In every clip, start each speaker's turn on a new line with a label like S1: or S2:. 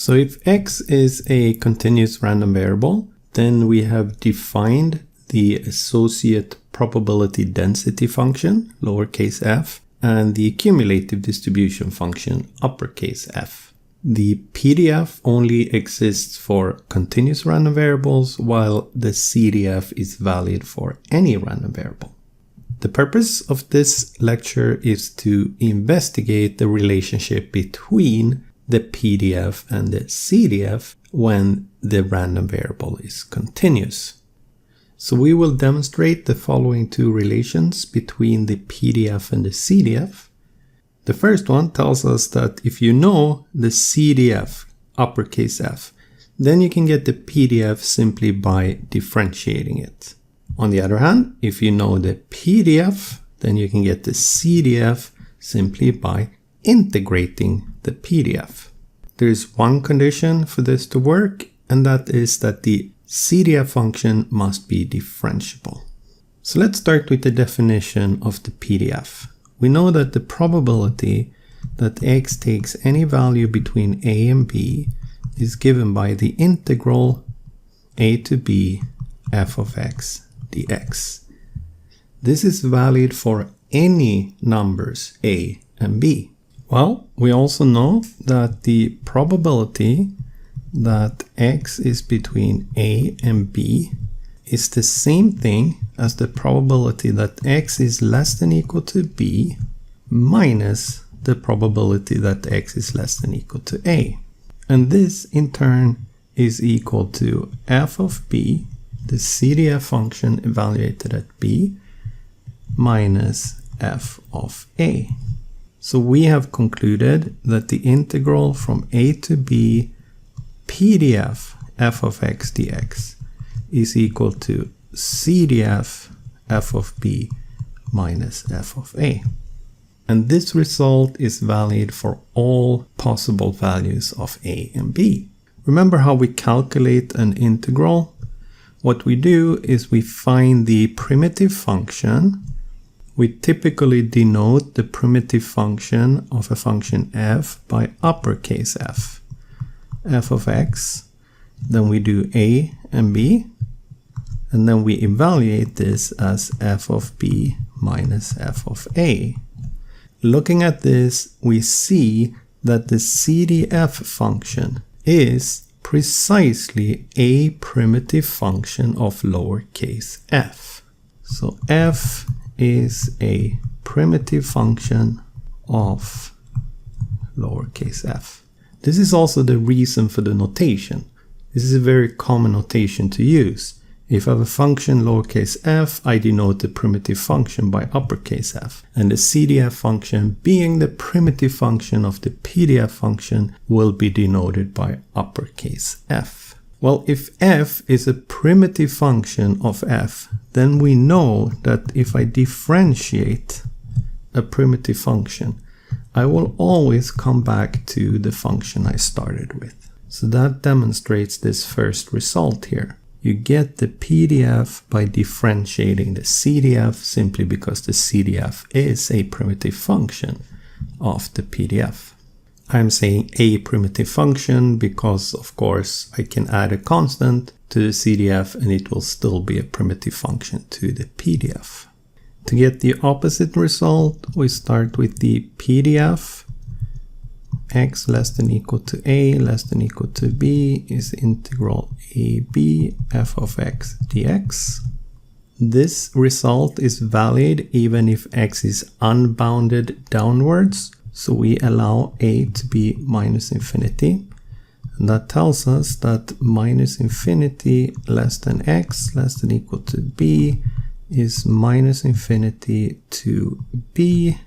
S1: So if x is a continuous random variable, then we have defined the associate probability density function, lowercase f, and the cumulative distribution function, uppercase f. The PDF only exists for continuous random variables, while the CDF is valid for any random variable. The purpose of this lecture is to investigate the relationship between the PDF and the CDF when the random variable is continuous. So we will demonstrate the following two relations between the PDF and the CDF. The first one tells us that if you know the CDF, uppercase F, then you can get the PDF simply by differentiating it. On the other hand, if you know the PDF, then you can get the CDF simply by integrating the PDF. There is one condition for this to work, and that is that the CDF function must be differentiable. So let's start with the definition of the PDF. We know that the probability that x takes any value between a and b is given by the integral a to b f of x dx. This is valid for any numbers a and b. Well, we also know that the probability that x is between a and b is the same thing as the probability that x is less than equal to b minus the probability that x is less than equal to a. And this in turn is equal to f of b, the CDF function evaluated at b, minus f of a. So we have concluded that the integral from a to b PDF f of x dx is equal to CDF f of b minus f of a. And this result is valid for all possible values of a and b. Remember how we calculate an integral? What we do is we find the primitive function. We typically denote the primitive function of a function f by uppercase f. F of x, then we do a and b, and then we evaluate this as f of b minus f of a. Looking at this, we see that the CDF function is precisely a primitive function of lowercase f. So f is a primitive function of lowercase f. This is also the reason for the notation. This is a very common notation to use. If I have a function lowercase f, I denote the primitive function by uppercase f. And the CDF function, being the primitive function of the PDF function, will be denoted by uppercase f. Well, if f is a primitive function of f, then we know that if I differentiate a primitive function, I will always come back to the function I started with. So that demonstrates this first result here. You get the PDF by differentiating the CDF simply because the CDF is a primitive function of the PDF. I'm saying a primitive function because, of course, I can add a constant to the CDF and it will still be a primitive function to the PDF. To get the opposite result, we start with the PDF. X less than equal to a less than equal to b is integral ab f of x dx. This result is valid even if x is unbounded downwards, so we allow a to be minus infinity. And that tells us that minus infinity less than x less than equal to b is minus infinity to b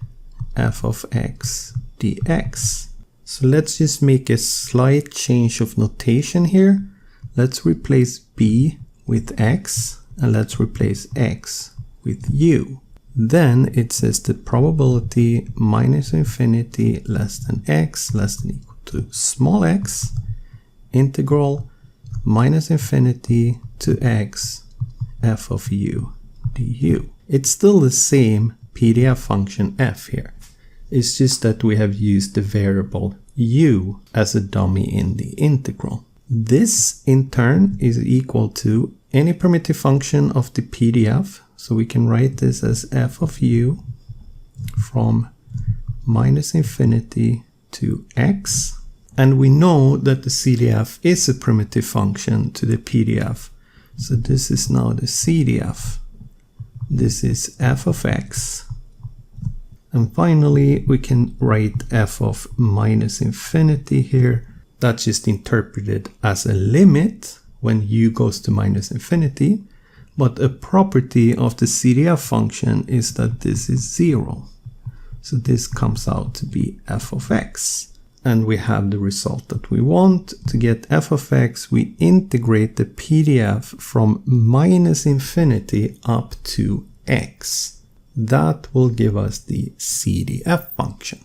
S1: f of x dx. So let's just make a slight change of notation here. Let's replace b with x and let's replace x with u. Then it says the probability minus infinity less than x less than equal to small x integral minus infinity to x f of u du. It's still the same PDF function f here. It's just that we have used the variable u as a dummy in the integral. This in turn is equal to any primitive function of the PDF. So we can write this as f of u from minus infinity to x. And we know that the CDF is a primitive function to the PDF. So this is now the CDF. This is f of x. And finally, we can write f of minus infinity here. That's just interpreted as a limit when u goes to minus infinity. But a property of the CDF function is that this is 0. So this comes out to be f of x. And we have the result that we want. To get f of x, we integrate the PDF from minus infinity up to x. That will give us the CDF function.